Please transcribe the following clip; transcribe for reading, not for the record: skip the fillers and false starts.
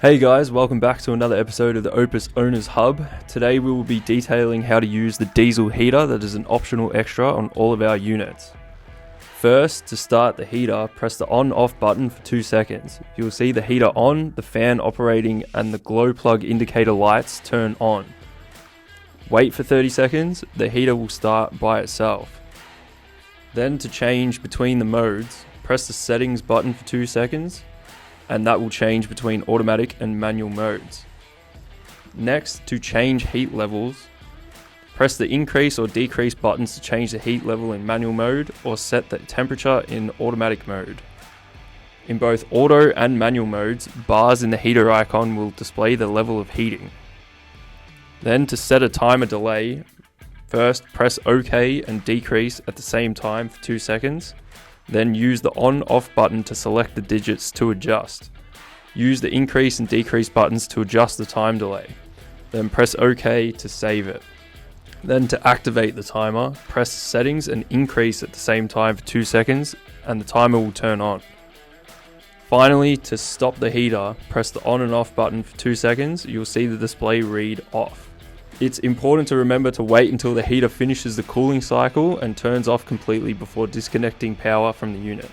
Hey guys, welcome back to another episode of the OPUS Owners Hub. Today we will be detailing how to use the diesel heater that is an optional extra on all of our units. First, to start the heater, press the on-off button for 2 seconds. You will see the heater on, the fan operating, and the glow plug indicator lights turn on. Wait for 30 seconds, the heater will start by itself. Then to change between the modes, press the settings button for 2 seconds, and that will change between automatic and manual modes. Next, to change heat levels, press the increase or decrease buttons to change the heat level in manual mode or set the temperature in automatic mode. In both auto and manual modes, bars in the heater icon will display the level of heating. Then to set a timer delay, first press OK and decrease at the same time for 2 seconds. Then use the on-off button to select the digits to adjust. Use the increase and decrease buttons to adjust the time delay. Then press OK to save it. Then to activate the timer, press settings and increase at the same time for 2 seconds and the timer will turn on. Finally, to stop the heater, press the on and off button for 2 seconds. You'll see the display read off. It's important to remember to wait until the heater finishes the cooling cycle and turns off completely before disconnecting power from the unit.